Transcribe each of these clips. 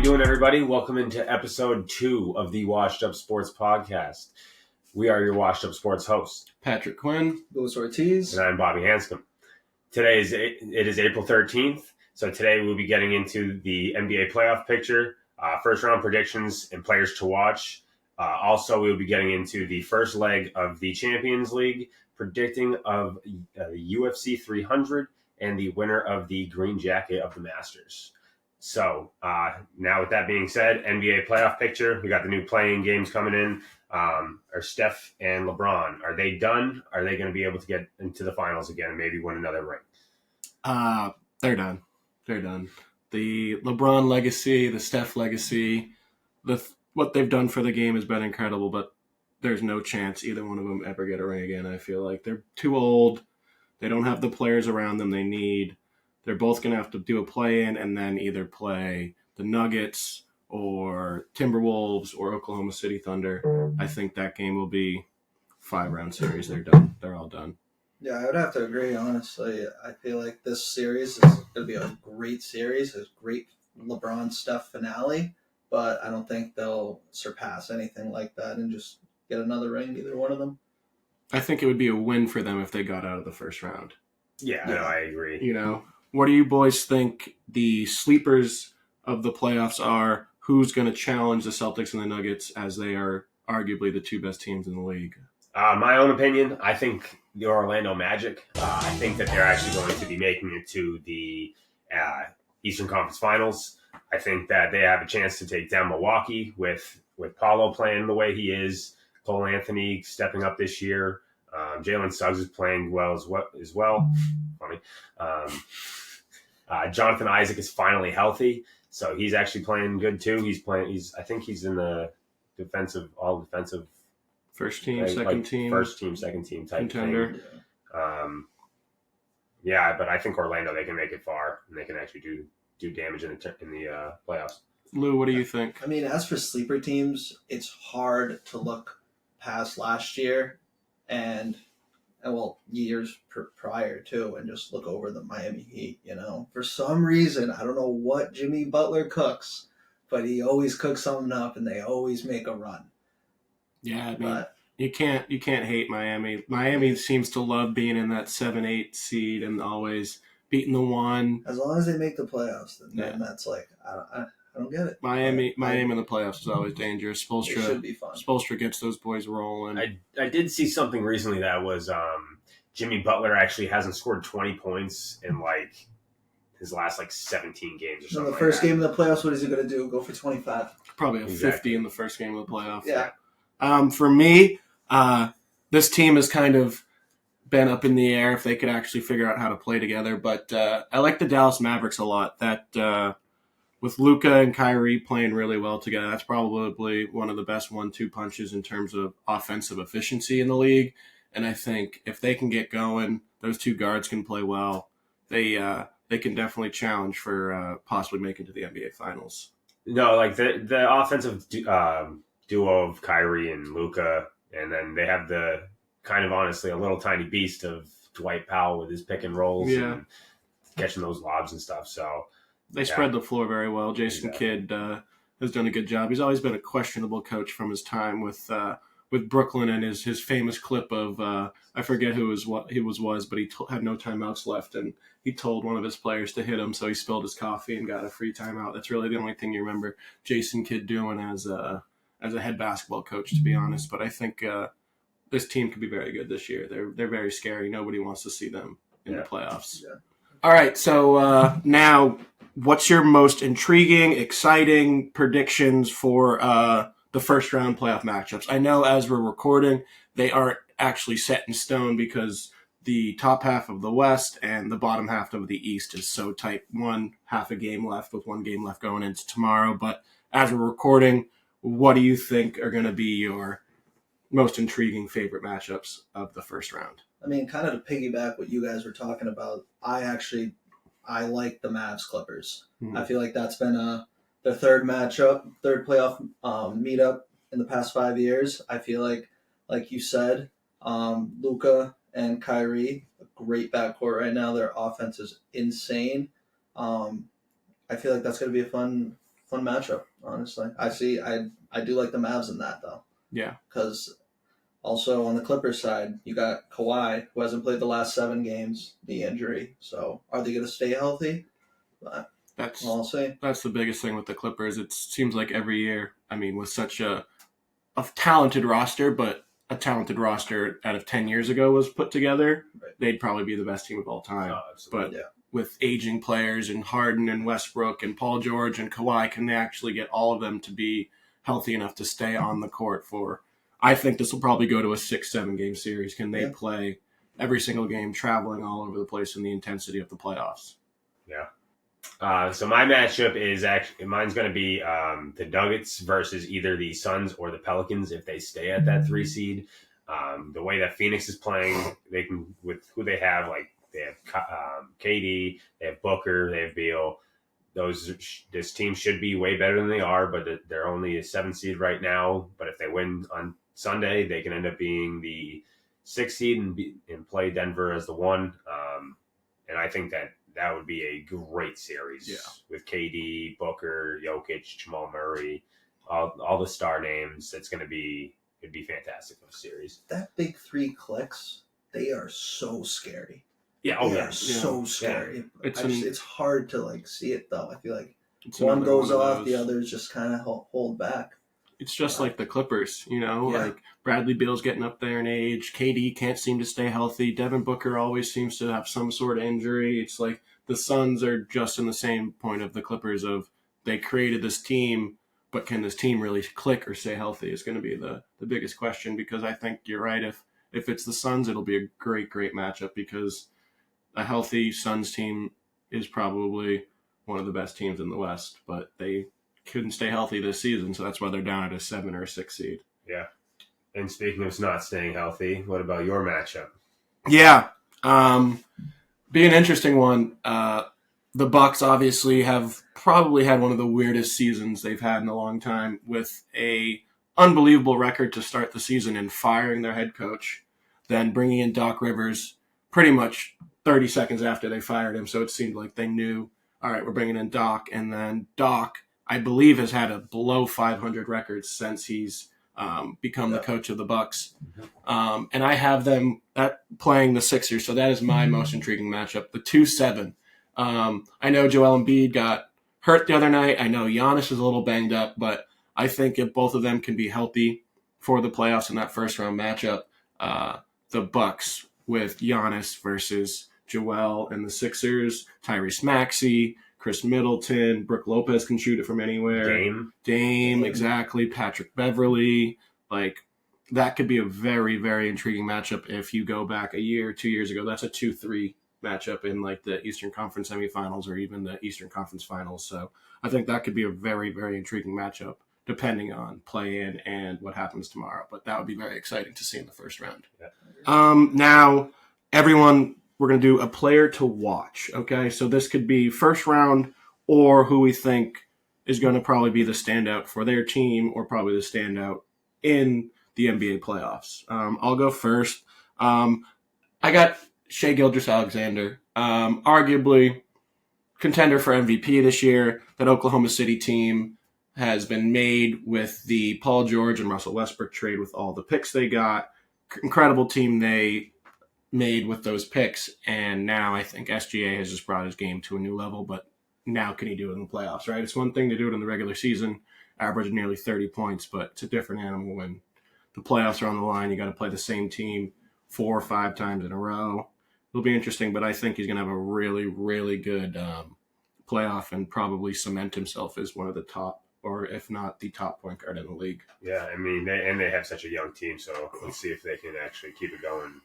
doing, everybody? Welcome into episode 2 of the Washed Up Sports Podcast. We are your Washed Up Sports hosts, Patrick Quinn, Ortiz, and I'm Bobby Hanscom. It is April 13th, so today we'll be getting into the NBA playoff picture, first round predictions, and players to watch. Also, we'll be getting into the first leg of the Champions League, predicting of the UFC 300 and the winner of the green jacket of the Masters. So now with that being said, NBA playoff picture, we got the new playing games coming in. Are Steph and LeBron, are they done? Are they going to be able to get into the finals again and maybe win another ring? They're done. They're done. The LeBron legacy, the Steph legacy, what they've done for the game has been incredible, but there's no chance either one of them ever get a ring again. I feel like they're too old. They don't have the players around them they need. They're both going to have to do a play-in and then either play the Nuggets or Timberwolves or Oklahoma City Thunder. I think that game will be 5-round series. They're done. They're all done. Yeah, I would have to agree, honestly. I feel like this series is going to be a great series, a great LeBron-Steph finale, but I don't think they'll surpass anything like that and just get another ring, either one of them. I think it would be a win for them if they got out of the first round. Yeah, no, I agree. You know, what do you boys think the sleepers of the playoffs are? Who's going to challenge the Celtics and the Nuggets as they are arguably the two best teams in the league? My own opinion, I think the Orlando Magic. I think that they're actually going to be making it to the Eastern Conference Finals. I think that they have a chance to take down Milwaukee with Paolo playing the way he is, Cole Anthony stepping up this year. Jalen Suggs is playing well as well. Funny. Jonathan Isaac is finally healthy, so he's actually playing good too. I think he's in the all defensive first team, second team type contender. Thing. Yeah, but I think Orlando, they can make it far and they can actually do damage in the playoffs. Lou, what do you think? I mean, as for sleeper teams, it's hard to look past last year and years prior too, and just look over the Miami Heat. You know, for some reason, I don't know what Jimmy Butler cooks, but he always cooks something up, and they always make a run. Yeah, I mean, you can't hate Miami. Miami seems to love being in that 7-8 seed and always beating the one. As long as they make the playoffs, then that's like I don't get it. Miami in the playoffs is always dangerous. It should be fun. Spoelstra gets those boys rolling. I did see something recently that was Jimmy Butler actually hasn't scored 20 points in like his last 17 games or something. So the first game of the playoffs, what is he going to do? Go for 25? Probably 50 in the first game of the playoffs. Yeah. For me, this team has kind of been up in the air if they could actually figure out how to play together. But I like the Dallas Mavericks a lot. That with Luka and Kyrie playing really well together, that's probably one of the best 1-2 punches in terms of offensive efficiency in the league. And I think if they can get going, those two guards can play well. They can definitely challenge for possibly making to the NBA Finals. No, like the offensive duo of Kyrie and Luka, and then they have the kind of honestly a little tiny beast of Dwight Powell with his pick and rolls and catching those lobs and stuff. So they spread the floor very well. Jason Kidd has done a good job. He's always been a questionable coach from his time with Brooklyn and his famous clip of I forget who he was, but he had no timeouts left, and he told one of his players to hit him, so he spilled his coffee and got a free timeout. That's really the only thing you remember Jason Kidd doing as a head basketball coach, to be honest. But I think this team could be very good this year. They're very scary. Nobody wants to see them in the playoffs. Yeah. All right, so now what's your most intriguing, exciting predictions for the first round playoff matchups? I know as we're recording, they aren't actually set in stone because the top half of the West and the bottom half of the East is so tight. Half a game left with one game left going into tomorrow. But as we're recording, what do you think are going to be your most intriguing favorite matchups of the first round? I mean, kind of to piggyback what you guys were talking about, I like the Mavs Clippers. Mm-hmm. I feel like that's been the third playoff meetup in the past 5 years. I feel like you said, Luka and Kyrie, a great backcourt right now. Their offense is insane. I feel like that's going to be a fun fun matchup. Honestly, I do like the Mavs in that though. Yeah, because also on the Clippers side, you got Kawhi, who hasn't played the last 7 games, knee injury. So are they going to stay healthy? But I'll see. That's the biggest thing with the Clippers. It seems like every year, I mean, with such a talented roster, but a talented roster out of 10 years ago was put together, Right. They'd probably be the best team of all time. Oh, absolutely. But Yeah. with aging players and Harden and Westbrook and Paul George and Kawhi, can they actually get all of them to be healthy enough to stay on the court for? I think this will probably go to a 6-7 game series. Can they play every single game, traveling all over the place in the intensity of the playoffs? Yeah. So my matchup is mine's going to be the Nuggets versus either the Suns or the Pelicans if they stay at that 3 seed. The way that Phoenix is playing, they can with who they have, like they have KD, they have Booker, they have Beal. This team should be way better than they are, but they're only a 7 seed right now. But if they win on Sunday, they can end up being the 6 seed and play Denver as the 1. And I think that would be a great series with KD, Booker, Jokic, Jamal Murray, all the star names. It'd be fantastic of a series. That big 3 clicks, they are so scary. Yeah, they are so scary. Yeah. It's hard to see it though. I feel like one goes off, the others just kind of hold back. It's just like the Clippers, like Bradley Beal's getting up there in age. KD can't seem to stay healthy. Devin Booker always seems to have some sort of injury. It's like the Suns are just in the same point of the Clippers of they created this team, but can this team really click or stay healthy is going to be the biggest question, because I think you're right. If it's the Suns, it'll be a great, great matchup because a healthy Suns team is probably one of the best teams in the West, but they couldn't stay healthy this season, so that's why they're down at a 7 or a 6 seed. Yeah. And speaking of not staying healthy, what about your matchup? Yeah. Be an interesting one. The Bucks obviously have probably had one of the weirdest seasons they've had in a long time, with a unbelievable record to start the season and firing their head coach, then bringing in Doc Rivers pretty much 30 seconds after they fired him. So it seemed like they knew, all right, we're bringing in Doc. And then Doc, I believe, has had a below 500 record since he's become the coach of the Bucks. And I have them playing the Sixers, so that is my most intriguing matchup. The 2-7. I know Joel Embiid got hurt the other night. I know Giannis is a little banged up, but I think if both of them can be healthy for the playoffs in that first round matchup, the Bucks with Giannis versus Joel and the Sixers, Tyrese Maxey, Chris Middleton, Brook Lopez can shoot it from anywhere. Dame, exactly. Patrick Beverly. That could be a very, very intriguing matchup if you go back a year, 2 years ago. That's a 2-3 matchup in the Eastern Conference semifinals or even the Eastern Conference finals. So I think that could be a very, very intriguing matchup depending on play-in and what happens tomorrow. But that would be very exciting to see in the first round. Yeah. Now, everyone, we're going to do a player to watch, okay? So this could be first round or who we think is going to probably be the standout for their team or probably the standout in the NBA playoffs. I'll go first. I got Shai Gilgeous-Alexander, arguably contender for MVP this year. That Oklahoma City team has been made with the Paul George and Russell Westbrook trade with all the picks they got. Incredible team they made with those picks, and now I think SGA has just brought his game to a new level, but now can he do it in the playoffs, right? It's one thing to do it in the regular season, average nearly 30 points, but it's a different animal when the playoffs are on the line. You got to play the same team 4 or 5 times in a row. It'll be interesting, but I think he's going to have a really, really good playoff and probably cement himself as one of the top, or if not the top point guard in the league. Yeah, I mean, they have such a young team, so let's see if they can actually keep it going,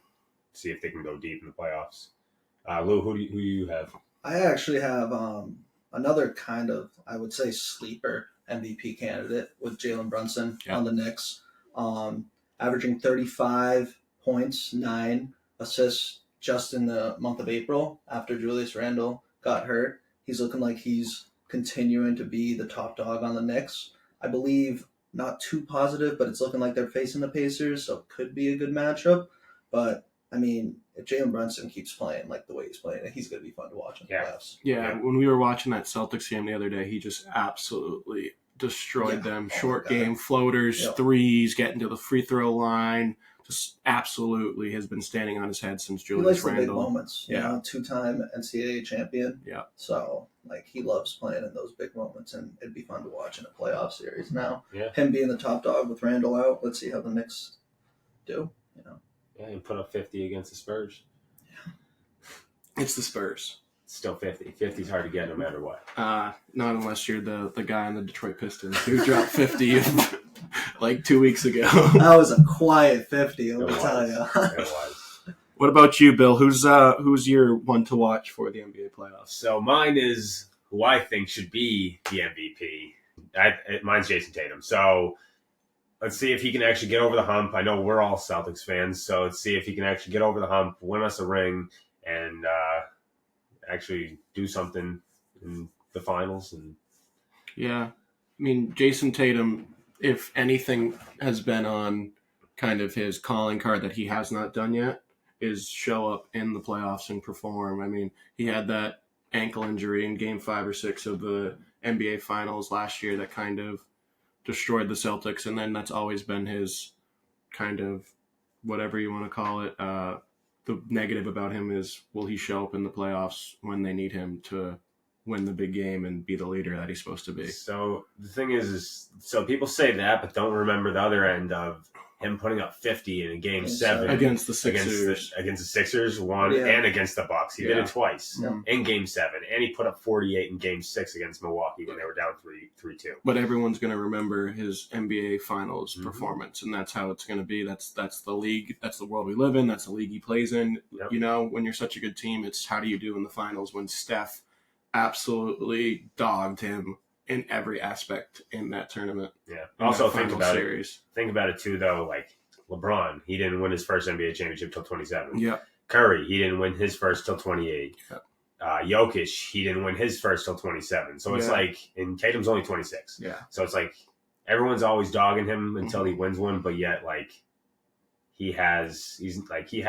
see if they can go deep in the playoffs. Lou, who do you have? I actually have another kind of, I would say, sleeper MVP candidate with Jalen Brunson on the Knicks, averaging 35 points, 9 assists just in the month of April after Julius Randle got hurt. He's looking like he's continuing to be the top dog on the Knicks. I believe not too positive, but it's looking like they're facing the Pacers, so it could be a good matchup. But I mean, if Jalen Brunson keeps playing like the way he's playing, he's going to be fun to watch in the playoffs. Yeah, when we were watching that Celtics game the other day, he just absolutely destroyed them. Short game, floaters, threes, getting to the free throw line. Just absolutely has been standing on his head since Julius Randle. He likes the big moments. You know, 2-time NCAA champion. Yeah. So, he loves playing in those big moments, and it'd be fun to watch in a playoff series. Now, Yeah. him being the top dog with Randle out, let's see how the Knicks do, Yeah, and put up 50 against the Spurs. Yeah. It's the Spurs. It's still 50. 50 is hard to get no matter what. Not unless you're the guy on the Detroit Pistons who dropped 50 like 2 weeks ago. That was a quiet 50, let me tell you. It was. What about you, Bill? Who's your one to watch for the NBA playoffs? So mine is who I think should be the MVP. Mine's Jason Tatum. So let's see if he can actually get over the hump. I know we're all Celtics fans, so let's see if he can actually get over the hump, win us a ring, and actually do something in the finals. And yeah, I mean, Jason Tatum, if anything has been on kind of his calling card that he has not done yet, is show up in the playoffs and perform. I mean, he had that ankle injury in Game 5 or 6 of the NBA Finals last year that kind of destroyed the Celtics, and then that's always been his kind of whatever you want to call it. The negative about him is, will he show up in the playoffs when they need him to win the big game and be the leader that he's supposed to be? So the thing is so people say that, but don't remember the other end of him putting up 50 in a Game 7 against the Sixers, against the Sixers, and against the Bucks. He did it twice in Game 7, and he put up 48 in Game 6 against Milwaukee when they were down 3-2. But everyone's going to remember his NBA Finals performance, and that's how it's going to be. That's the league. That's the world we live in. That's the league he plays in. Yep. You know, when you're such a good team, it's how do you do in the finals when Steph absolutely dogged him in every aspect in that tournament. Yeah. Also think about it. Think about it too, though. Like LeBron, he didn't win his first NBA championship till 27. Yeah. Curry, he didn't win his first till 28. Yeah. Jokic, he didn't win his first till 27. So it's and Tatum's only 26. Yeah. So it's everyone's always dogging him until he wins one, but yet he has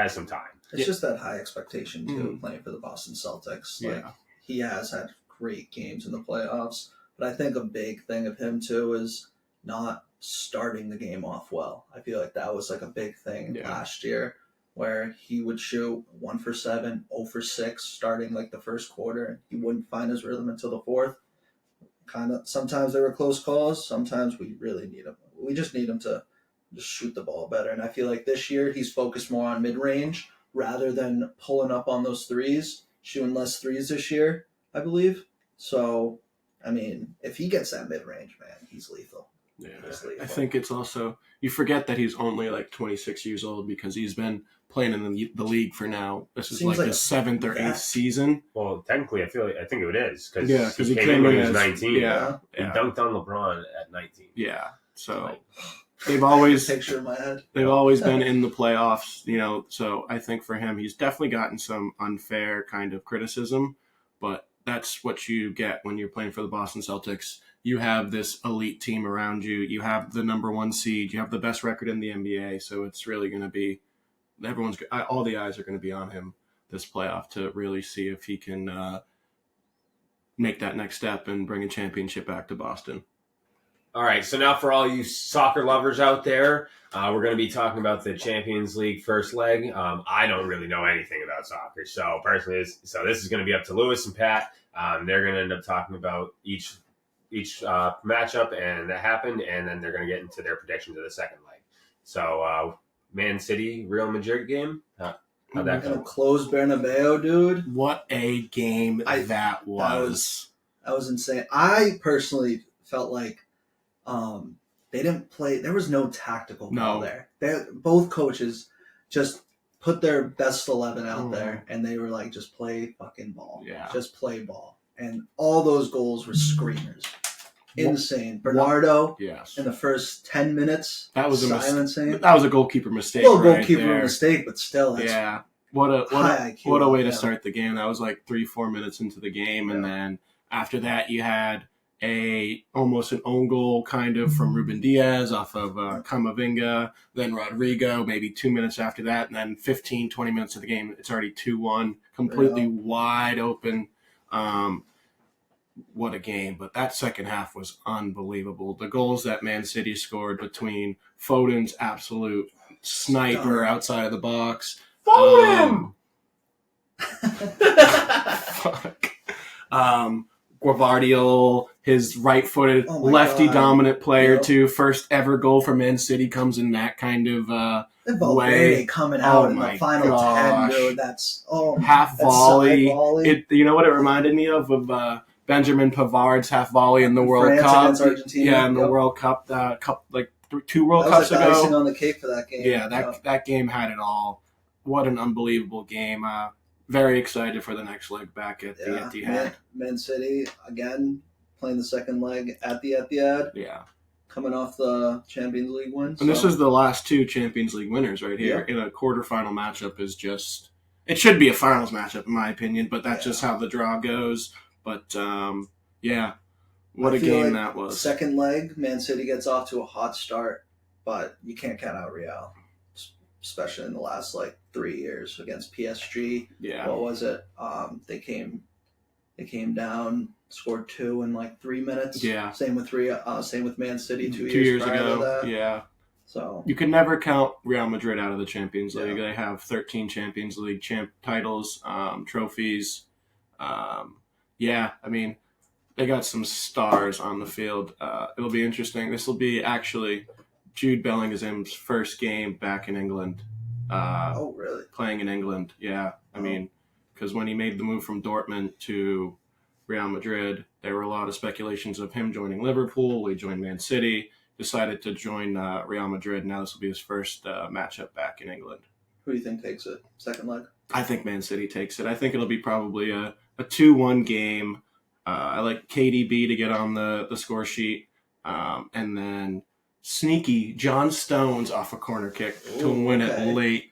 some time. It's just that high expectation too, playing for the Boston Celtics. He has had great games in the playoffs. But I think a big thing of him, too, is not starting the game off well. I feel like that was a big thing last year where he would shoot 1 for 7, 0 for 6 starting the first quarter. He wouldn't find his rhythm until the fourth. Sometimes there were close calls. Sometimes we really need him. We just need him to just shoot the ball better. And I feel like this year he's focused more on mid-range rather than pulling up on those threes, shooting less threes this year, I believe. So, I mean, if he gets that mid-range, man, he's lethal. Yeah, I think it's also, you forget that he's only 26 years old because he's been playing in the league for now. This is his 7th or 8th season. Well, technically, I think it is because he came in when he was 19. Yeah, he dunked on LeBron at 19. Yeah, so they've always picture in my head. They've always been in the playoffs, So I think for him, he's definitely gotten some unfair kind of criticism, but that's what you get when you're playing for the Boston Celtics. You have this elite team around you. You have the number 1 seed. You have the best record in the NBA. So it's really going to be all the eyes are going to be on him this playoff to really see if he can make that next step and bring a championship back to Boston. All right. So now for all you soccer lovers out there, we're going to be talking about the Champions League first leg. I don't really know anything about soccer. So personally, this is going to be up to Lewis and Pat. They're going to end up talking about each matchup and that happened, and then they're going to get into their predictions of the second leg. So, Man City, Real Madrid game. How'd that go? Close Bernabeu, dude. What a game that was. That was insane. I personally felt like they didn't play. There was no tactical ball there. Both coaches just put their best 11 out there, and they were like, just play fucking ball. Yeah. Just play ball. And all those goals were screamers. Insane. Bernardo in the first 10 minutes. That was insane. That was a goalkeeper mistake. Well, goalkeeper mistake, but still. What a way to start the game. That was 3-4 minutes into the game, and then after that you had almost an own goal kind of from Ruben Diaz off of Camavinga, then Rodrigo maybe 2 minutes after that, and then 15, 20 minutes of the game, it's already 2-1, completely wide open. What a game. But that second half was unbelievable. The goals that Man City scored between Foden's absolute sniper outside of the box. Foden! Fuck. Guardiol, his right-footed, lefty-dominant player, too. First ever goal for Man City comes in that kind of way. Coming out in the final 10, dude. That's half volley. You know what it reminded me of Benjamin Pavard's half volley in the World Cup. Against Argentina. Yeah, in the World Cup, like 2 World Cups ago. That was icing on the cake for that game. Yeah, that game had it all. What an unbelievable game. Very excited for the next leg back at the Etihad. Man City, again, playing the second leg at the Etihad. Yeah. Coming off the Champions League win. And this is the last 2 Champions League winners right here. In a quarterfinal matchup is just... It should be a finals matchup, in my opinion, but that's just how the draw goes. But, what a game that was. Second leg, Man City gets off to a hot start, but you can't count out Real, especially in the last, 3 years against PSG. Yeah. What was it? They came down, scored 2 in 3 minutes. Yeah. Same with Man City 2 years prior ago. to that. Yeah. So you can never count Real Madrid out of the Champions League. Yeah. They have 13 Champions League titles, trophies. I mean, they got some stars on the field. It'll be interesting. This will be actually Jude Bellingham's first game back in England. really? Playing in England, yeah. I mean, because when he made the move from Dortmund to Real Madrid, there were a lot of speculations of him joining Liverpool. He joined Man City, decided to join Real Madrid. Now this will be his first matchup back in England. Who do you think takes it? Second leg? I think Man City takes it. I think it'll be probably a 2-1 game. I like KDB to get on the score sheet. And then sneaky John Stones off a corner kick to win it late.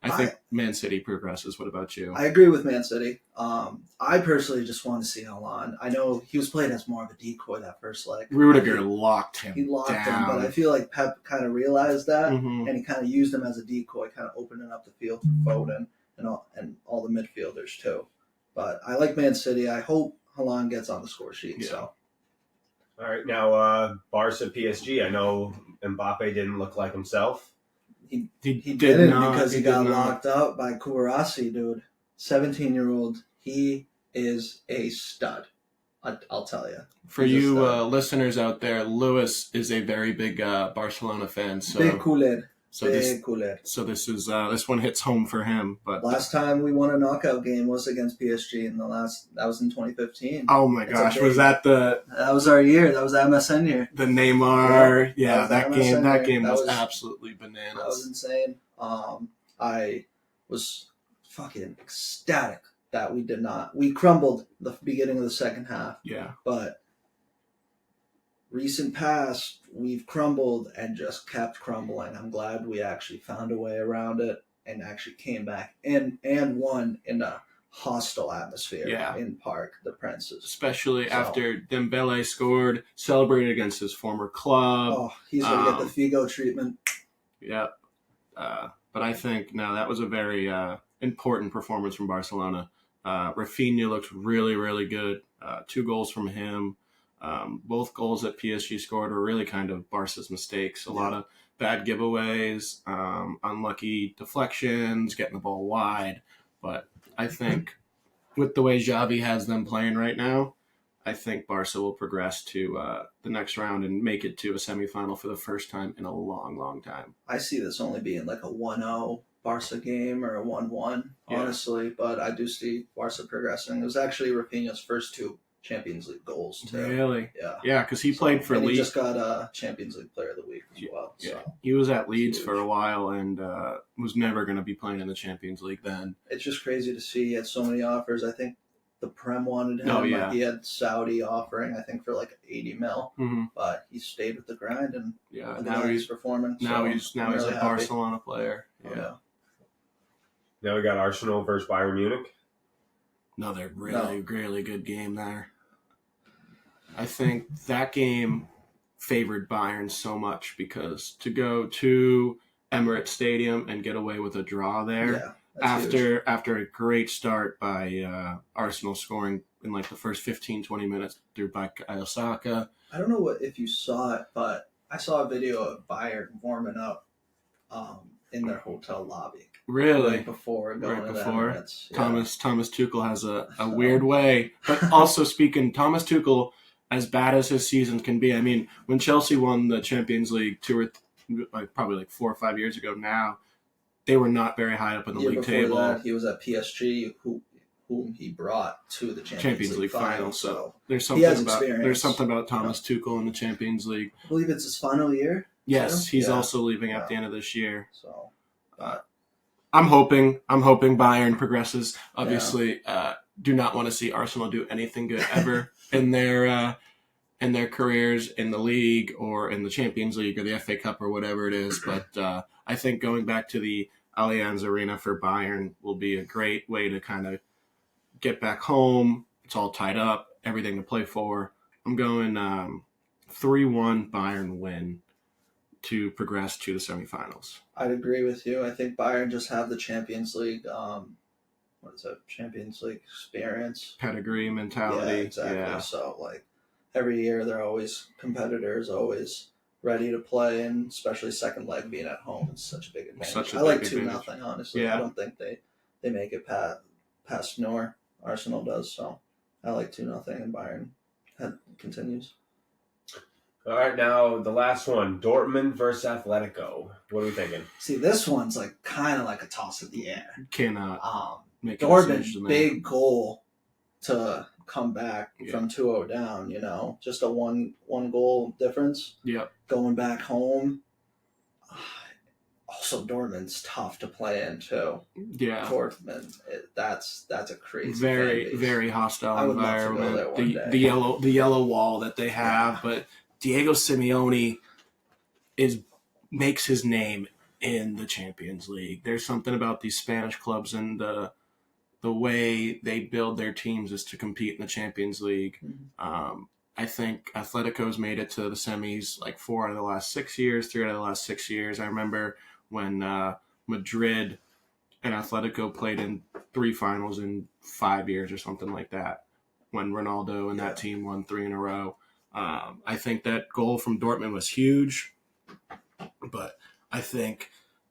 I think Man City progresses. What about you? I agree with Man City. I personally just want to see Haaland. I know he was played as more of a decoy that first leg. Rudiger locked him. He locked down. him, but I feel like Pep kind of realized that, Mm-hmm. and he kind of used him as a decoy, kind of opening up the field for Foden and all the midfielders too. But I like Man City. I hope Haaland gets on the score sheet. Yeah. So. All right, now Barca PSG. I know Mbappe didn't look like himself. He didn't because he got locked up by Kubarasi, dude. 17-year-old. He is a stud. I'll tell you. For you listeners out there, Lewis is a very big Barcelona fan. So big culé. So this one hits home for him. But last time we won a knockout game was against PSG that was in 2015. Oh my gosh, was that that was our year? That was the MSN year. The Neymar, that game was absolutely bananas. That was insane. I was fucking ecstatic that we crumbled the beginning of the second half. Yeah. But recent past, we've crumbled and just kept crumbling. I'm glad we actually found a way around it and actually came back and won in a hostile atmosphere in Parc des Princes. Especially after Dembele scored, celebrated against his former club. Oh, he's going to get the Figo treatment. Yeah. But I think, that was a very important performance from Barcelona. Rafinha looked really, really good. 2 goals from him. Both goals that PSG scored were really kind of Barca's mistakes. A lot of bad giveaways, unlucky deflections, getting the ball wide. But I think with the way Xavi has them playing right now, I think Barca will progress to the next round and make it to a semifinal for the first time in a long, long time. I see this only being like a 1-0 Barca game or a 1-1, honestly. But I do see Barca progressing. It was actually Rafinha's first 2 Champions League goals too. Really? Yeah. Yeah, because he played for Leeds. He just got a Champions League Player of the Week as well. So. Yeah. He was at Leeds for a while and was never going to be playing in the Champions League then. It's just crazy to see. He had so many offers. I think the Prem wanted him. Oh, yeah. He had Saudi offering, I think, for like 80 mil. Mm-hmm. But he stayed with the grind and now he's performing. Now so he's really a happy. Barcelona player. Yeah. Now we got Arsenal versus Bayern Munich. Another really good game there. I think that game favored Bayern so much because to go to Emirates Stadium and get away with a draw there after a great start by Arsenal scoring in like the first 15-20 minutes through Bukayo Saka. I don't know if you saw it, but I saw a video of Bayern warming up in their hotel lobby. Really? Right before going to the Emirates. Yeah. Thomas Tuchel has a weird way. But also speaking, Thomas Tuchel, as bad as his season can be, I mean, when Chelsea won the Champions League probably 4 or 5 years ago now, they were not very high up in the league table. That, he was at PSG, whom he brought to the Champions League final. So there's something about Thomas Tuchel in the Champions League. I believe it's his final year. Yes, he's also leaving at the end of this year. So I'm hoping Bayern progresses. Obviously, do not want to see Arsenal do anything good ever in their careers in the league or in the Champions League or the FA Cup or whatever it is. But I think going back to the Allianz Arena for Bayern will be a great way to kind of get back home. It's all tied up, everything to play for. I'm going 3-1 Bayern win to progress to the semifinals. I'd agree with you. I think Bayern just have the Champions League, Champions League experience. Pedigree, mentality. Yeah, exactly. Yeah. So, like, every year they're always competitors, always ready to play, and especially second leg being at home is such a big advantage. I like 2-0, honestly. Yeah. I don't think they make it past nor Arsenal does, so I like 2-0 and Bayern continues. All right, now the last one, Dortmund versus Atletico. What are we thinking? See, this one's like kind of like a toss in the air. Cannot make Dortmund, big goal to come back from 2-0 down, just a one goal difference. Yep. Going back home. Also, Dortmund's tough to play in too. Yeah. Dortmund, that's a crazy, very, very hostile environment. The yellow wall that they have, but Diego Simeone makes his name in the Champions League. There's something about these Spanish clubs and the way they build their teams is to compete in the Champions League. Mm-hmm. I think Atletico's made it to the semis like 4 out of the last 6 years, 3 out of the last 6 years. I remember when Madrid and Atletico played in 3 finals in 5 years or something like that, when Ronaldo and that team won 3 in a row. I think that goal from Dortmund was huge, but I think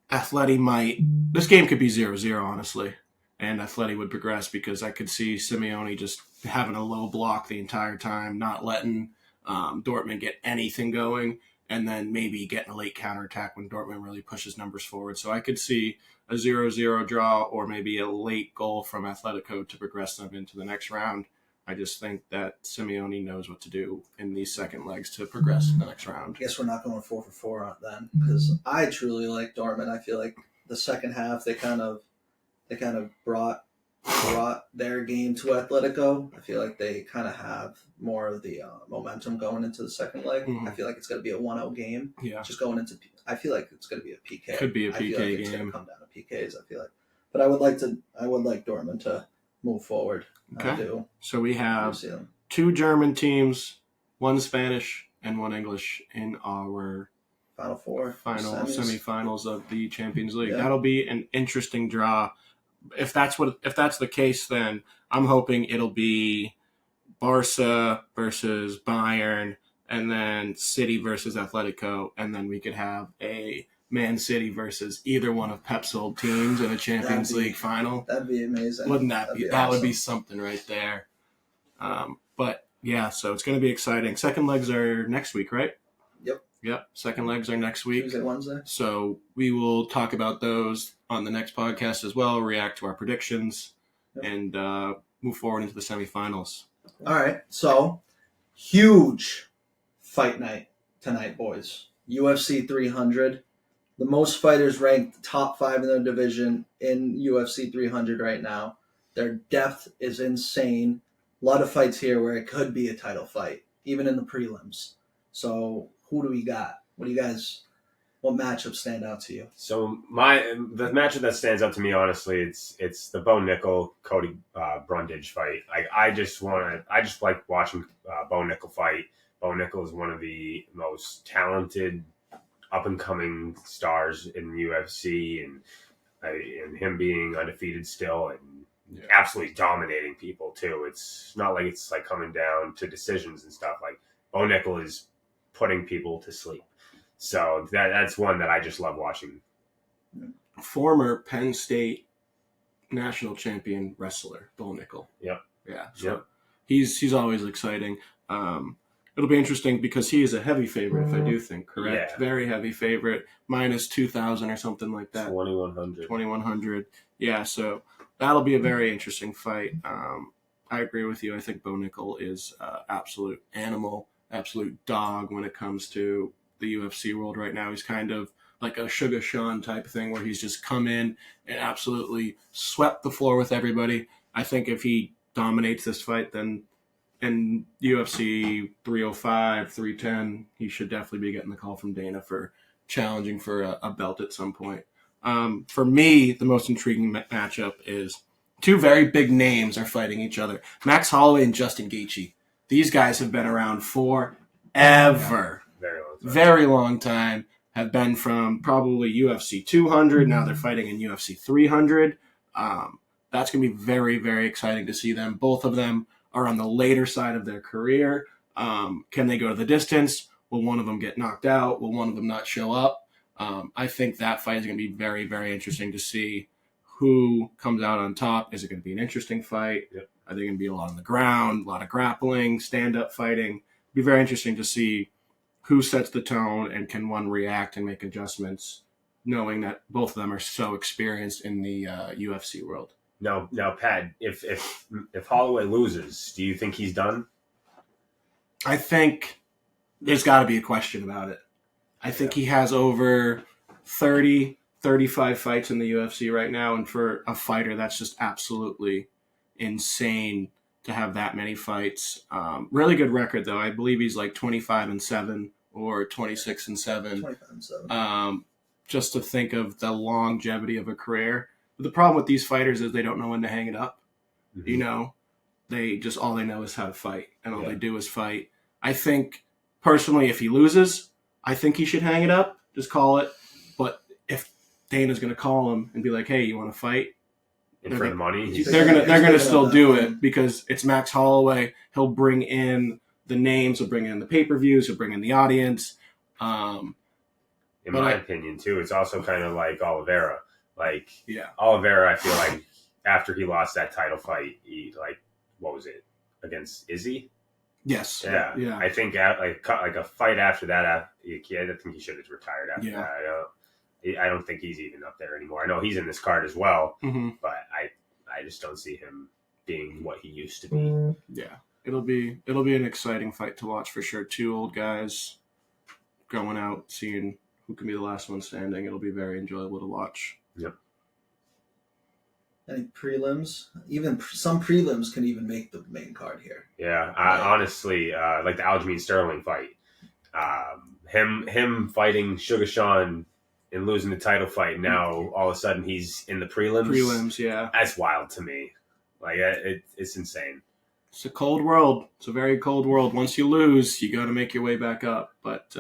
this game could be 0-0, honestly, and Atleti would progress because I could see Simeone just having a low block the entire time, not letting Dortmund get anything going, and then maybe getting a late counterattack when Dortmund really pushes numbers forward. So I could see a 0-0 draw or maybe a late goal from Atletico to progress them into the next round. I just think that Simeone knows what to do in these second legs to progress in the next round. I guess we're not going 4-for-4 then, because I truly like Dortmund. I feel like the second half they kind of brought their game to Atletico. I feel like they kind of have more of the momentum going into the second leg. Mm-hmm. I feel like it's going to be a 1-0 game. Yeah. Just going into, I feel like it's going to be a PK. Could be a PK I feel like game. It's going to come down to PKs. I feel like, but I would like Dortmund to move forward. Okay. So we have 2 German teams, 1 Spanish and 1 English in our semifinals of the Champions League. Yeah. That'll be an interesting draw. If that's the case, then I'm hoping it'll be Barca versus Bayern, and then City versus Atletico, and then we could have a Man City versus either one of Pep's old teams in a Champions League final. That'd be amazing. Wouldn't that be? That would be something right there. But yeah, so it's going to be exciting. Second legs are next week, right? Yep. Second legs are next week. Tuesday, Wednesday. So we will talk about those on the next podcast as well, react to our predictions, and move forward into the semifinals. All right. So, huge fight night tonight, boys. UFC 300. The most fighters ranked top 5 in their division in UFC 300 right now. Their depth is insane. A lot of fights here where it could be a title fight, even in the prelims. So, who do we got? What matchups stand out to you? So the matchup that stands out to me, honestly, it's the Bo Nickel Cody Brundage fight. I just like watching Bo Nickel fight. Bo Nickel is one of the most talented up-and-coming stars in the UFC, and him being undefeated still and absolutely dominating people too. It's not like it's like coming down to decisions and stuff. Like Bo Nickel is putting people to sleep. So that's one that I just love watching. Former Penn State national champion wrestler, Bo Nickel. Yep. Yeah. So he's always exciting. It'll be interesting because he is a heavy favorite, if I do think, correct? Yeah. Very heavy favorite, minus 2,000 or something like that. 2,100. 2,100. Yeah, so that'll be a very interesting fight. I agree with you. I think Bo Nickel is absolute animal, absolute dog when it comes to the UFC world right now. He's kind of like a Sugar Sean type thing where he's just come in and absolutely swept the floor with everybody. I think if he dominates this fight, then in UFC 305, 310, he should definitely be getting the call from Dana for challenging for a belt at some point. For me, the most intriguing matchup is two very big names are fighting each other. Max Holloway and Justin Gaethje. These guys have been around forever. Very long time. Have been from probably UFC 200. Now they're fighting in UFC 300. That's going to be very, very exciting to see them. Both of them are on the later side of their career. Can they go to the distance? Will one of them get knocked out? Will one of them not show up? I think that fight is going to be very, very interesting to see who comes out on top. Is it going to be an interesting fight? Yep. Are they going to be a lot on the ground, a lot of grappling, stand-up fighting? It'll be very interesting to see who sets the tone and can one react and make adjustments, knowing that both of them are so experienced in the UFC world. Now, Pat, if Holloway loses, do you think he's done? I think there's got to be a question about it. I think he has over 30, 35 fights in the UFC right now, and for a fighter, that's just absolutely insane to have that many fights. Really good record, though. I believe he's like 25-7 or 26-7. 25-7. Just to think of the longevity of a career. But the problem with these fighters is they don't know when to hang it up. Mm-hmm. You know, all they know is how to fight, and all they do is fight. I think, personally, if he loses, I think he should hang it up, just call it. But if Dana's going to call him and be like, hey, you want to fight? And for the money? They're gonna still do it because it's Max Holloway. He'll bring in the names, he'll bring in the pay-per-views, he'll bring in the audience. In my opinion, too, it's also kind of like Oliveira. Oliveira, I feel like after he lost that title fight, he what was it, against Izzy? Yes. Yeah. I think like a fight after that, I think he should have retired after that. I don't think he's even up there anymore. I know he's in this card as well, but I just don't see him being what he used to be. Yeah, it'll be an exciting fight to watch for sure. Two old guys going out, seeing who can be the last one standing. It'll be very enjoyable to watch. Yep. Any prelims? Even some prelims can even make the main card here. Yeah, honestly, like the Aljamain Sterling fight, him fighting Sugar Sean and losing the title fight. Now all of a sudden he's in the prelims. Prelims, yeah. That's wild to me. Like it's insane. It's a cold world. It's a very cold world. Once you lose, you got to make your way back up. But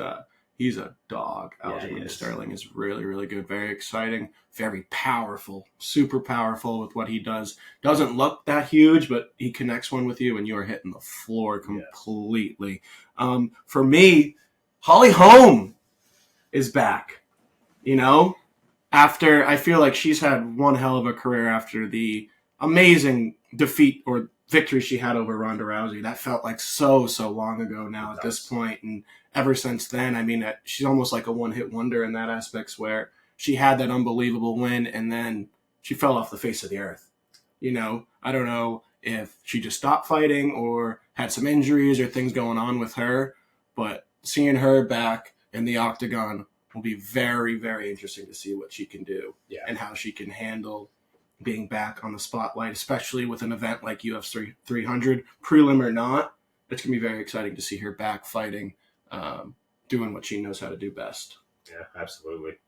he's a dog. Aljamain Sterling is really, really good. Very exciting. Very powerful. Super powerful with what he does. Doesn't look that huge, but he connects one with you, and you are hitting the floor completely. For me, Holly Holm is back. You know, after I feel like she's had one hell of a career after the amazing defeat or victory she had over Ronda Rousey. That felt like so long ago now at this point. And ever since then, I mean, she's almost like a one-hit wonder in that aspect where she had that unbelievable win and then she fell off the face of the earth. You know, I don't know if she just stopped fighting or had some injuries or things going on with her, but seeing her back in the octagon will be very, very interesting to see what she can do and how she can handle being back on the spotlight, especially with an event like UFC 300, prelim or not. It's going to be very exciting to see her back fighting, doing what she knows how to do best. Yeah, absolutely.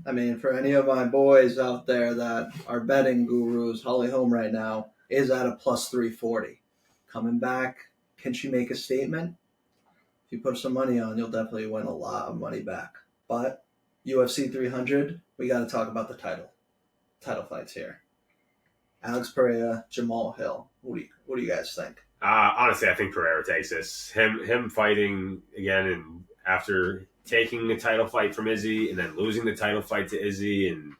I mean, for any of my boys out there that are betting gurus, Holly Holm right now is at a plus 340. Coming back Can she make a statement? If you put some money on, you'll definitely win a lot of money back. But UFC 300, we got to talk about the title fights here. Alex Pereira, Jamal Hill. What do you guys think? Honestly, I think Pereira takes this. Him fighting again, and after taking the title fight from Izzy, and then losing the title fight to Izzy, and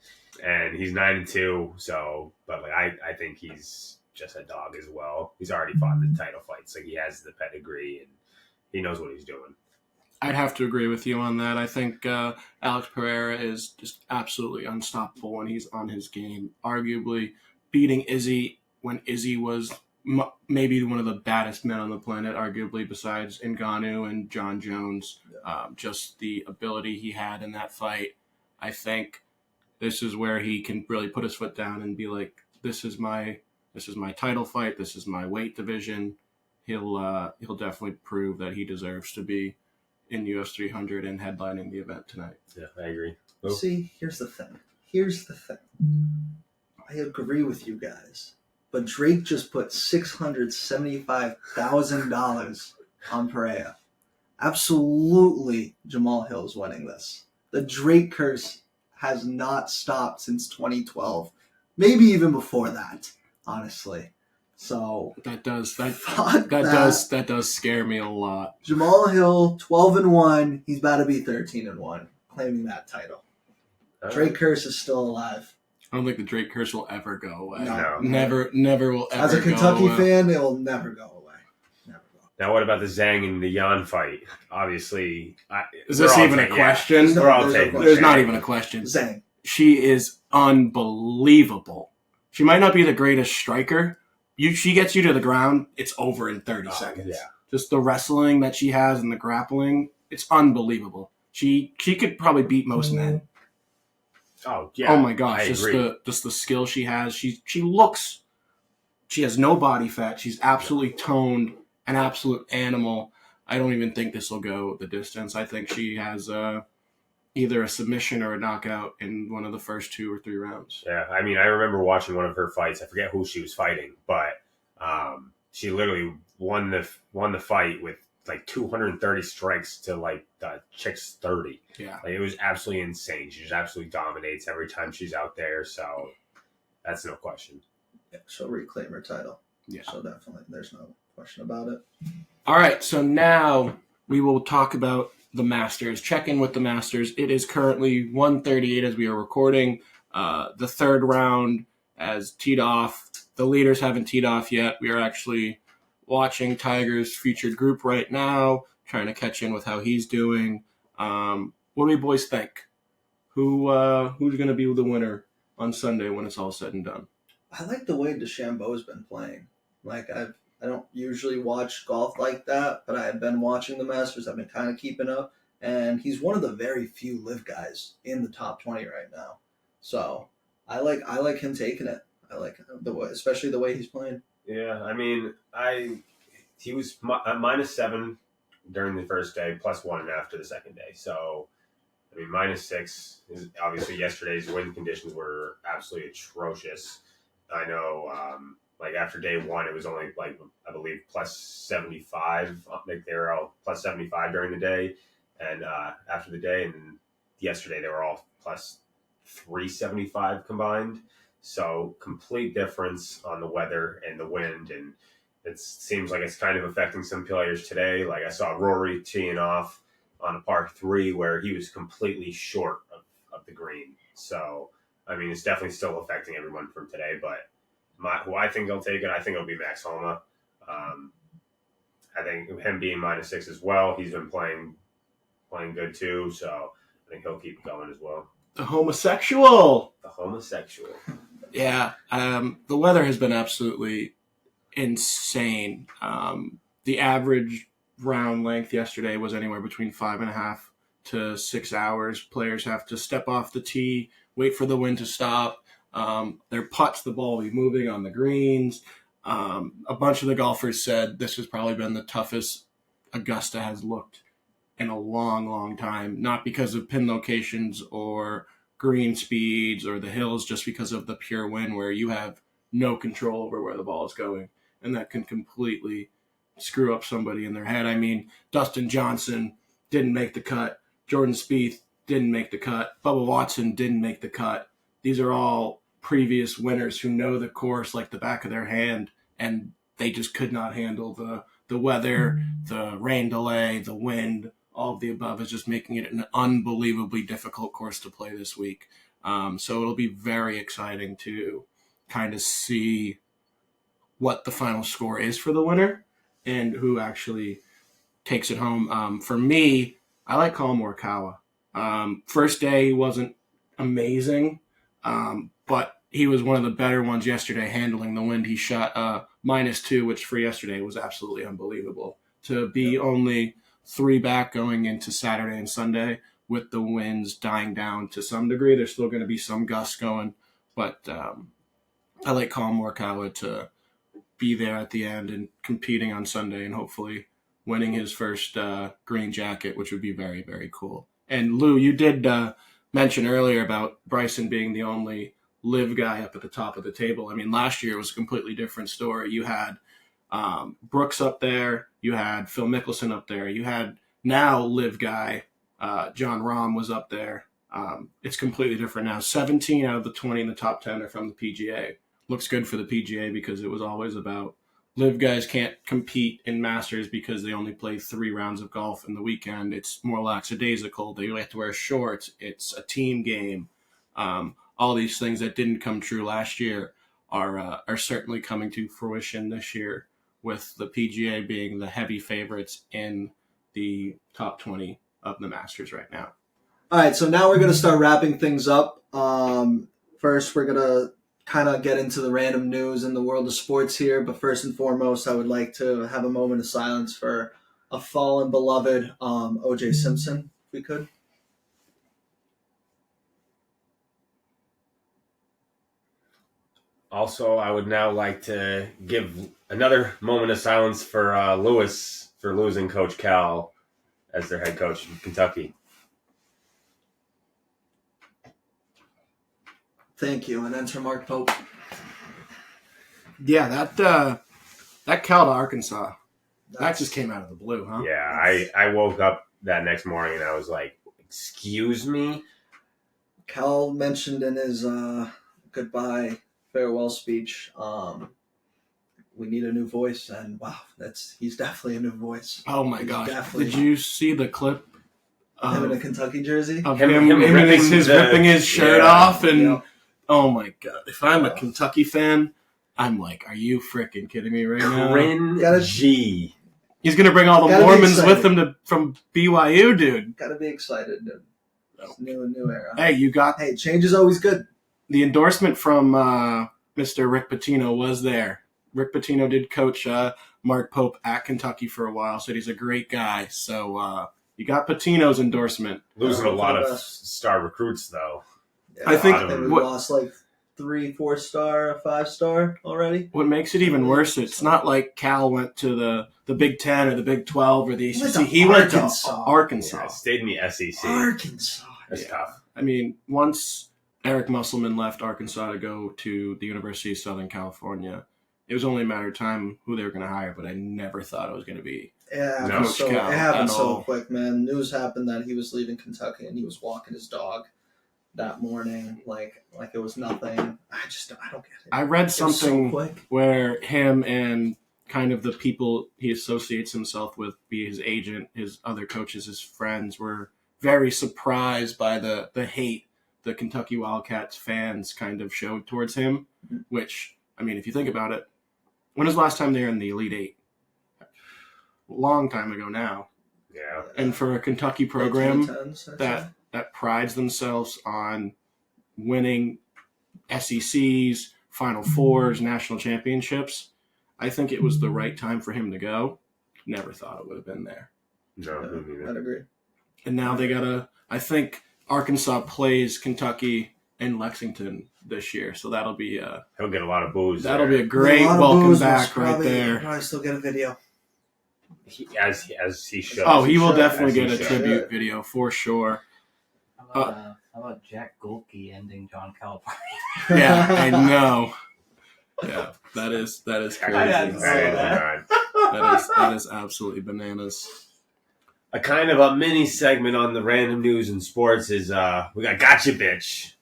he's 9-2. So, but like I think he's just a dog as well. He's already fought the title fights. Like he has the pedigree and he knows what he's doing. I'd have to agree with you on that. I think Alex Pereira is just absolutely unstoppable when he's on his game. Arguably beating Izzy when Izzy was maybe one of the baddest men on the planet, arguably besides Ngannou and John Jones. Just the ability he had in that fight. I think this is where he can really put his foot down and be like, this is my title fight. This is my weight division. He'll definitely prove that he deserves to be in US 300 and headlining the event tonight. Yeah, I agree. See, here's the thing. I agree with you guys, but Drake just put $675,000 on Pereira. Absolutely, Jamal Hill's winning this. The Drake curse has not stopped since 2012, maybe even before that, honestly. So that does scare me a lot. Jamal Hill, 12-1. He's about to be 13-1, claiming that title. Drake curse is still alive. I don't think the Drake curse will ever go away. No. Never will ever. As a Kentucky fan, it will never go away. Never go. Now, what about the Zhang and the Yan fight? Obviously, is this even a question? There's not even a question. Zhang. She is unbelievable. She might not be the greatest striker. She gets you to the ground, it's over in 30 seconds. Yeah. Just the wrestling that she has and the grappling, it's unbelievable. She could probably beat most men. Oh yeah! Oh my gosh! Just the skill she has. She has no body fat. She's absolutely toned, an absolute animal. I don't even think this will go the distance. I think she has either a submission or a knockout in one of the first 2 or 3 rounds. Yeah, I mean, I remember watching one of her fights. I forget who she was fighting, but she literally won the fight with like 230 strikes to like the chick's 30. Yeah, like, it was absolutely insane. She just absolutely dominates every time she's out there. So that's no question. Yeah, she'll reclaim her title. Yeah, so definitely, there's no question about it. All right, so now we will talk about the Masters. Check in with the Masters. It is currently 1:38 as we are recording. The third round has teed off. The leaders haven't teed off yet. We are actually watching Tiger's featured group right now, trying to catch in with how he's doing. What do you boys think? Who's going to be the winner on Sunday when it's all said and done? I like the way DeChambeau's been playing. Like I don't usually watch golf like that, but I have been watching the Masters. I've been kind of keeping up, and he's one of the very few live guys in the top 20 right now. So I like him taking it. I like the way, especially the way he's playing. Yeah, I mean, he was -7 during the first day, +1 after the second day. So, I mean, -6 is obviously yesterday's wind conditions were absolutely atrocious. I know, like after day 1, it was only like I believe +75. Like they were all +75 during the day, and after the day, and yesterday they were all +375 combined. So complete difference on the weather and the wind, and it seems like it's kind of affecting some players today. Like I saw Rory teeing off on a par 3 where he was completely short of the green. So, I mean, it's definitely still affecting everyone from today, but who I think will take it, I think it'll be Max Homa. I think him being -6 as well, he's been playing good too, so I think he'll keep going as well. The homosexual. Yeah, the weather has been absolutely insane. The average round length yesterday was anywhere between 5.5 to 6 hours. Players have to step off the tee, wait for the wind to stop. Their putts, the ball will be moving on the greens. A bunch of the golfers said this has probably been the toughest Augusta has looked in a long, long time. Not because of pin locations or green speeds or the hills, just because of the pure wind where you have no control over where the ball is going. And that can completely screw up somebody in their head. I mean, Dustin Johnson didn't make the cut. Jordan Spieth didn't make the cut. Bubba Watson didn't make the cut. These are all previous winners who know the course like the back of their hand, and they just could not handle the weather, the rain delay, the wind. All of the above is just making it an unbelievably difficult course to play this week. So it'll be very exciting to kind of see what the final score is for the winner and who actually takes it home. For me, I like Collin Morikawa. First day he wasn't amazing, but he was one of the better ones yesterday handling the wind. He shot -2, which for yesterday was absolutely unbelievable. To be only 3 back going into Saturday and Sunday with the winds dying down to some degree. There's still going to be some gusts going, but I like Collin Morikawa to be there at the end and competing on Sunday and hopefully winning his first green jacket, which would be very, very cool. And Lou, you did mention earlier about Bryson being the only live guy up at the top of the table. I mean, last year was a completely different story. You had Brooks up there, you had Phil Mickelson up there, you had now live guy John Rahm was up there. It's completely different now. 17 out of the 20 in the top 10 are from the PGA. Looks good for the PGA because it was always about live guys can't compete in Masters because they only play 3 rounds of golf in the weekend. It's more lackadaisical. They have to wear shorts. It's a team game. All these things that didn't come true last year are certainly coming to fruition this year, with the PGA being the heavy favorites in the top 20 of the Masters right now. All right, so now we're going to start wrapping things up. First, we're going to kind of get into the random news in the world of sports here, but first and foremost, I would like to have a moment of silence for a fallen beloved O.J. Simpson, if we could. Also, I would now like to give another moment of silence for Lewis for losing Coach Cal as their head coach in Kentucky. Thank you. And then for Mark Pope. Yeah, that Cal to Arkansas, that just came out of the blue, huh? Yeah, I woke up that next morning and I was like, excuse me? Cal mentioned in his goodbye farewell speech, we need a new voice, and wow, he's definitely a new voice. Oh my gosh. Did you see the clip of him in a Kentucky jersey? Of him ripping his shirt off, and oh my god. If I'm a Kentucky fan, I'm like, are you freaking kidding me right now? Cringy. He's gonna bring all the Mormons with him from BYU, dude. Gotta be excited, dude. New era. Hey, change is always good. The endorsement from Mr. Rick Pitino was there. Rick Pitino did coach Mark Pope at Kentucky for a while, said he's a great guy. So you got Pitino's endorsement. Losing a lot of star recruits, though. Yeah, I think we lost like 3 4-star, 5-star already. What makes it even worse, it's not like Cal went to the Big 10 or the Big 12 or the ACC. He went to Arkansas. Yeah, stayed in the SEC. Arkansas. That's tough. I mean, once Eric Musselman left Arkansas to go to the University of Southern California, it was only a matter of time who they were going to hire, but I never thought it was going to be Coach Cal. It happened so quick, man. News happened that he was leaving Kentucky and he was walking his dog that morning like it was nothing. I don't get it. I read something where him and kind of the people he associates himself with, be his agent, his other coaches, his friends, were very surprised by the hate the Kentucky Wildcats fans kind of showed towards him, which, I mean, if you think about it, when was the last time they were in the Elite Eight? Long time ago now. Yeah. And for a Kentucky program that prides themselves on winning SECs, Final Fours, national championships, I think it was the right time for him to go. Never thought it would have been there. No, I'd agree. And now I think Arkansas plays Kentucky in Lexington this year, so that'll be he'll get a lot of boos. That'll be a great welcome back right there. Probably still get a video. As he should. Oh, he will definitely get a tribute video for sure. How about Jack Golke ending John Calipari? Yeah, I know. Yeah, that is crazy. I didn't say that. That is absolutely bananas. A kind of a mini segment on the random news in sports is we got Gotcha Bitch,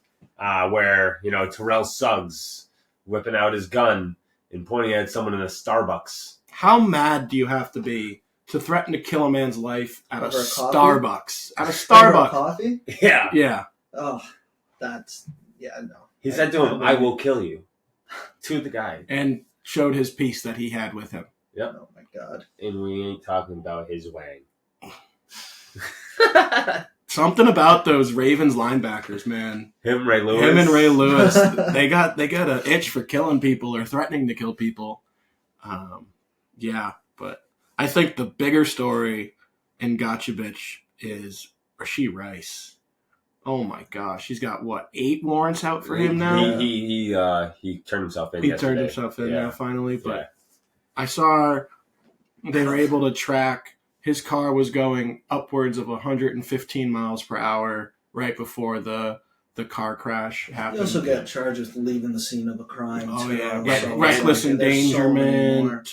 where Terrell Suggs whipping out his gun and pointing at someone in a Starbucks. How mad do you have to be to threaten to kill a man's life at a Over a coffee? Starbucks? At a Over Starbucks. coffee? Yeah. Yeah. Oh, no. He said to him, "I will kill you," to the guy. And showed his piece that he had with him. Yep. Oh my God. And we ain't talking about his wang. Something about those Ravens linebackers, man. Him and Ray Lewis. They got an itch for killing people or threatening to kill people. Yeah, but I think the bigger story in Gotcha Bitch is Rashee Rice. Oh my gosh, he's got 8 warrants out for him now. He turned himself in. He yesterday. turned himself in now finally, but Yeah. I saw they were able to track his car was going upwards of 115 miles per hour right before the car crash happened. You also get charged with leaving the scene of a crime. Oh too. yeah, Yeah, reckless there's so many endangerment. more.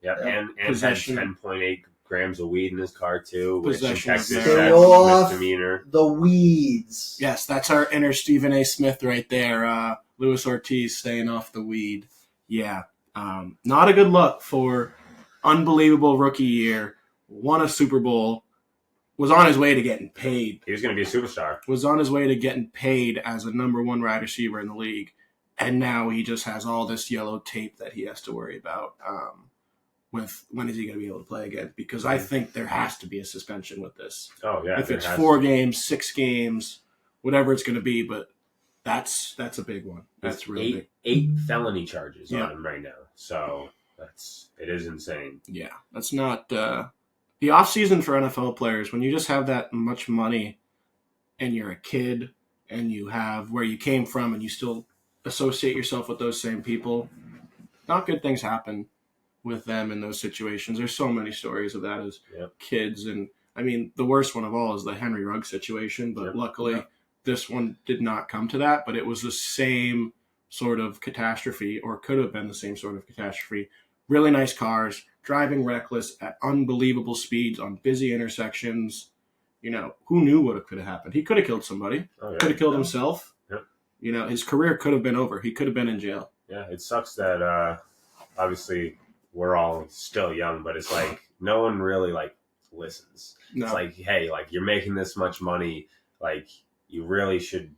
Yep, Yeah. and had Possession. 10.8 grams of weed in his car too, which in Possession of Texas marijuana. that's Stay a off misdemeanor. the weeds. Yes, that's our inner Stephen A. Smith right there. Luis Ortiz staying off the weed. Yeah, not a good look for unbelievable rookie year. Won a Super Bowl. Was on his way to getting paid. He was going to be a superstar. Was on his way to getting paid as a number 1 wide receiver in the league. And now he just has all this yellow tape that he has to worry about with when is he going to be able to play again. Because I think there has to be a suspension with this. Oh yeah, If there it's has 4 to be. games, 6 games, whatever it's going to be. But that's a big one. That's It's really big. 8 felony charges Yeah. on him right now. So it is insane. Yeah, that's not the offseason for NFL players. When you just have that much money and you're a kid and you have where you came from and you still associate yourself with those same people, not good things happen with them in those situations. There's so many stories of that as kids. And I mean, the worst one of all is the Henry Ruggs situation, but luckily this one did not come to that, but it was the same sort of catastrophe, or could have been the same sort of catastrophe. Really nice cars, driving reckless at unbelievable speeds on busy intersections. Who knew what could have happened? He could have killed somebody. Oh, yeah. Could have killed himself. Yeah. His career could have been over. He could have been in jail. Yeah, it sucks that obviously we're all still young, but it's like no one really listens. No. It's like, hey, you're making this much money, you really should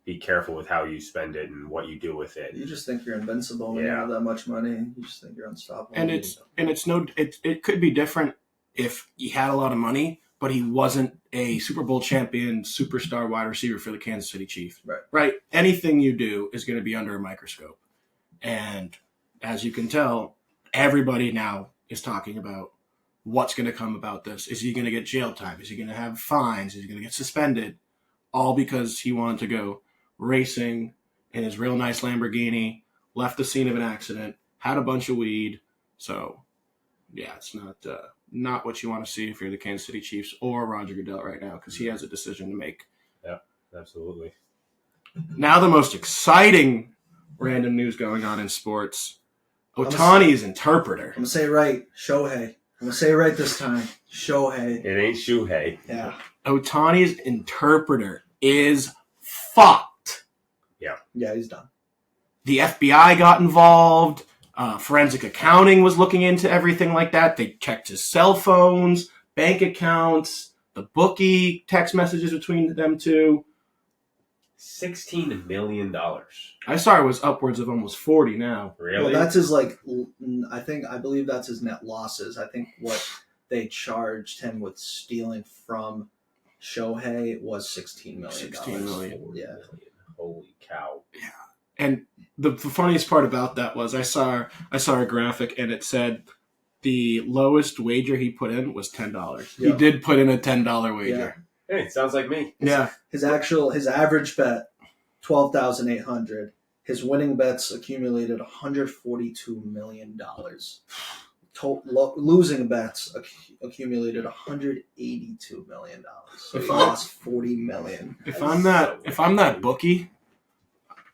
be careful with how you spend it and what you do with it. You just think you're invincible when you have that much money. You just think you're unstoppable. And it could be different if he had a lot of money, but he wasn't a Super Bowl champion superstar wide receiver for the Kansas City Chiefs. Right? Anything you do is going to be under a microscope. And as you can tell, everybody now is talking about what's going to come about this. Is he going to get jail time? Is he going to have fines? Is he going to get suspended? All because he wanted to go racing in his real nice Lamborghini, left the scene of an accident, had a bunch of weed. So, yeah, it's not what you want to see if you're the Kansas City Chiefs or Roger Goodell right now, because he has a decision to make. Yeah, absolutely. Now the most exciting random news going on in sports. Ohtani's interpreter. I'm going to say it right. Shohei. I'm going to say it right this time. Shohei. It ain't Shuhei. Yeah. Ohtani's interpreter is fucked. Yeah, he's done. The FBI got involved. Forensic accounting was looking into everything like that. They checked his cell phones, bank accounts, the bookie, text messages between them two. $16 million. I saw it was upwards of almost 40 now. Really? Well, that's his I believe that's his net losses. I think what they charged him with stealing from Shohei was $16 million. $16 million. Yeah. Holy cow. Yeah. And the funniest part about that was I saw a graphic and it said the lowest wager he put in was $10. Yeah. He did put in a $10 wager. Hey, sounds like me. Yeah. His average bet, 12,800. His winning bets accumulated $142 million. Losing bets accumulated $182 million. So he lost $40 million. If I'm that bookie,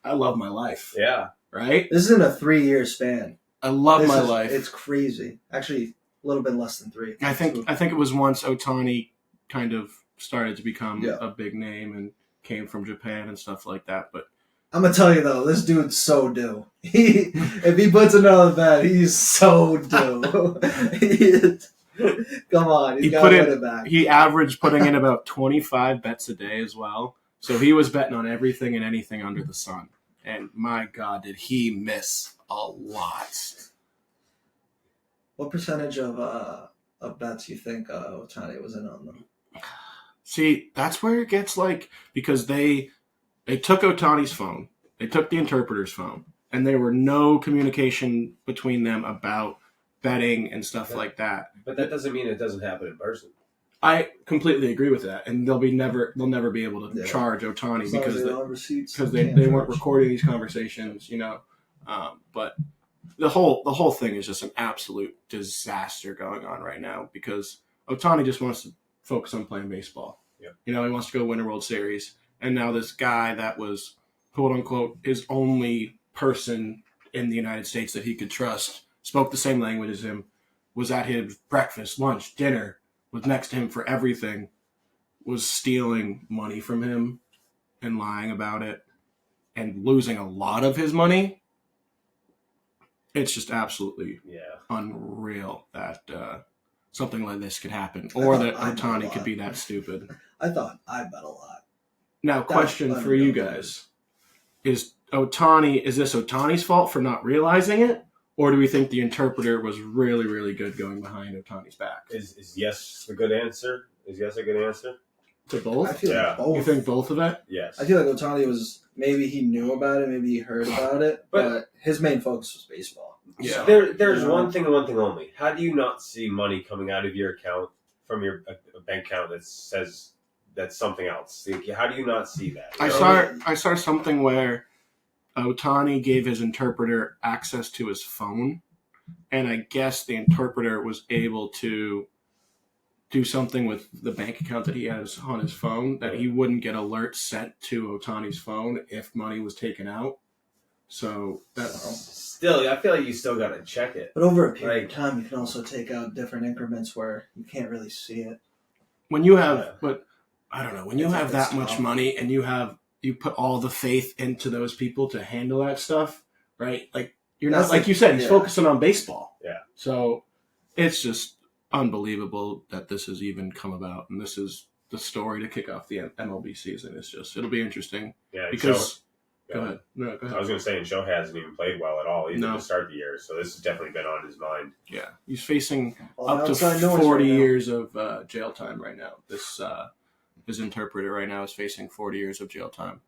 I love my life. Yeah. Right? This isn't a 3-year span. I love my life. It's crazy. Actually, A little bit less than 3. I think it was once Ohtani kind of started to become Yeah. a big name and came from Japan and stuff like that. But I'm gonna tell you though, this dude's so due. If he puts another bet, he's so due. Come on, he's got to win it back. He averaged putting in about 25 bets a day as well. So he was betting on everything and anything under the sun. And my God, did he miss a lot. What percentage of bets you think Ohtani was in on them? See, that's where it gets because they took Ohtani's phone, they took the interpreter's phone, and there were no communication between them about betting and stuff like that. But that doesn't mean it doesn't happen in person. I completely agree with that, and they'll never be able to charge Ohtani because they weren't recording these conversations, But the whole thing is just an absolute disaster going on right now because Ohtani just wants to focus on playing baseball. Yep. He wants to go win a World Series, and now this guy that was quote unquote his only person in the United States that he could trust, spoke the same language as him, was at his breakfast, lunch, dinner, was next to him for everything, was stealing money from him and lying about it and losing a lot of his money. It's just absolutely unreal that something like this could happen or that Ohtani could be that stupid. I thought I bet a lot. Now, question for you guys. Is this Ohtani's fault for not realizing it? Or do we think the interpreter was really, really good going behind Ohtani's back? Is yes a good answer? Is yes a good answer? To both? I feel like both. You think both of it? Yes. I feel like Ohtani was, maybe he knew about it, maybe he heard about it, but his main focus was baseball. Yeah. There's one thing and one thing only. How do you not see money coming out of your account from your bank account that says that's something else? How do you not see that? I saw something where Ohtani gave his interpreter access to his phone, and I guess the interpreter was able to do something with the bank account that he has on his phone that he wouldn't get alerts sent to Ohtani's phone if money was taken out. So still, I feel like you still got to check it. But over a period of time, you can also take out different increments where you can't really see it. When you have, but I don't know, when you have that much money and you put all the faith into those people to handle that stuff, right? Like you're not, like you said, he's focusing on baseball. Yeah. So it's just unbelievable that this has even come about, and this is the story to kick off the MLB season. It'll be interesting. Yeah. Because go ahead. No, go ahead. I was going to say, and Shohei hasn't even played well at all, even to start the year. So this has definitely been on his mind. Yeah, he's facing up to 40 years of jail time right now. His interpreter right now is facing 40 years of jail time.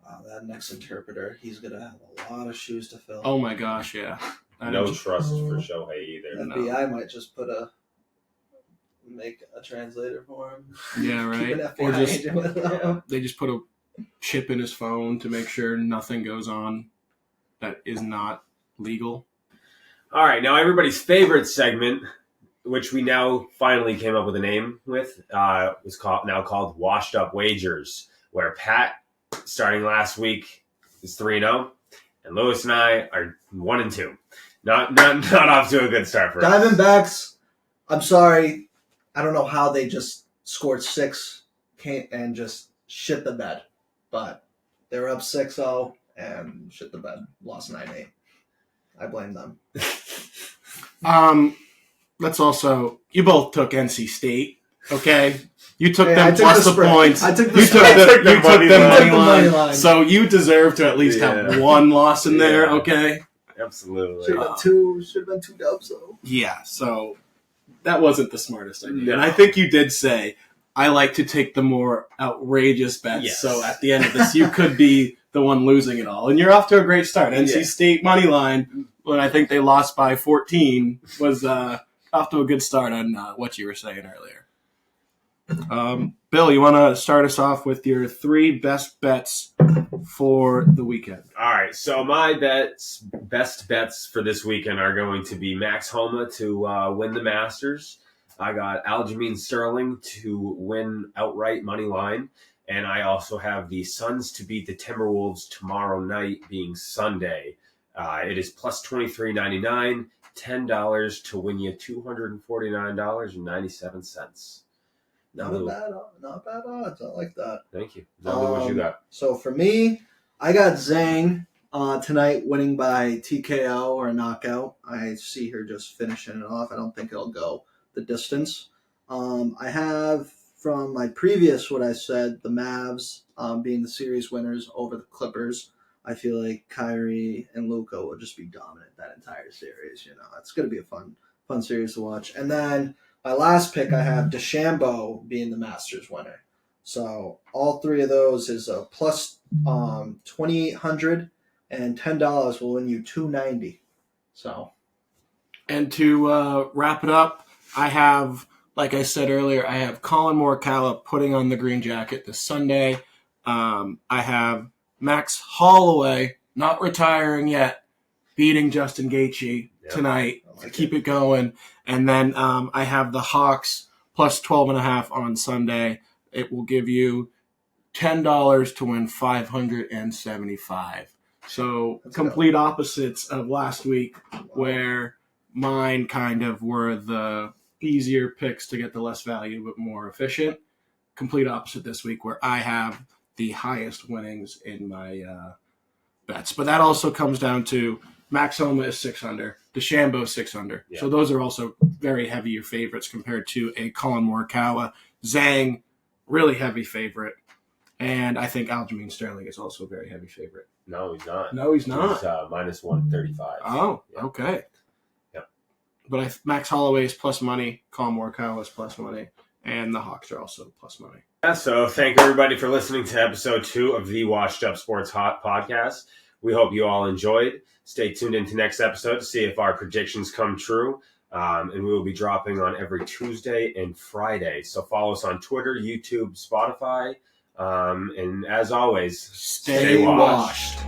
Wow, that next interpreter, he's going to have a lot of shoes to fill. Oh my gosh, yeah. No trust for Shohei either. FBI might just make a translator for him. Yeah, right. Or just they just put a chip in his phone to make sure nothing goes on that is not legal. All right, now everybody's favorite segment, which we now finally came up with a name with, was called Washed Up Wagers, where Pat, starting last week, is 3-0, and Lewis and I are 1-2. Not off to a good start for us. Diamondbacks, I'm sorry, I don't know how they just scored 6 and just shit the bed, but they were up 6-0 and shit the bed, lost 9-8. I blame them. Let's also, you both took NC State, okay? You took them plus the points. I took you took them money line. So you deserve to at least have one loss in there, okay? Absolutely. Should have been 2 dubs, though. Yeah, so that wasn't the smartest idea. No. And I think you did say, I like to take the more outrageous bets. Yes. So at the end of this, you could be the one losing it all. And you're off to a great start. NC State money line, when I think they lost by 14, was off to a good start on what you were saying earlier. Bill, you want to start us off with your 3 best bets for the weekend? All right, so my best bets for this weekend are going to be Max Homa to win the Masters. I got Aljamain Sterling to win outright money line, and I also have the Suns to beat the Timberwolves tomorrow night, being Sunday. It is plus 23.99, $10 to win you $249.97. Not bad odds. I like that. Thank you. Zelda, what you got? So for me, I got Zhang tonight winning by TKO or a knockout. I see her just finishing it off. I don't think it'll go the distance. I have from my previous what I said, the Mavs being the series winners over the Clippers. I feel like Kyrie and Luka will just be dominant that entire series. It's going to be a fun series to watch. And then my last pick, I have DeChambeau being the Masters winner. So all three of those is a plus 2,800, and $10 will win you $290. So, and to wrap it up, I have, like I said earlier, I have Colin Morikawa putting on the green jacket this Sunday. I have Max Holloway not retiring yet, beating Justin Gaethje tonight to keep it going. And then I have the Hawks plus 12.5 on Sunday. It will give you $10 to win $575. So complete opposites of last week, where mine kind of were the easier picks to get the less value but more efficient. Complete opposite this week, where I have the highest winnings in my bets. But that also comes down to Max Homa is 6 under, DeChambeau 6 under. Yeah. So those are also very heavier favorites compared to a Colin Morikawa. Zhang, really heavy favorite. And I think Aljamain Sterling is also a very heavy favorite. No, he's not. No, he's not. He's minus 135. Oh, yeah. Okay. Yep. But Max Holloway is plus money, Colin Morikawa is plus money, and the Hawks are also plus money. Yeah, so thank everybody for listening to episode 2 of the Washed Up Sports Hot Podcast. We hope you all enjoyed. Stay tuned into next episode to see if our predictions come true. And we will be dropping on every Tuesday and Friday. So follow us on Twitter, YouTube, Spotify. And as always, stay washed.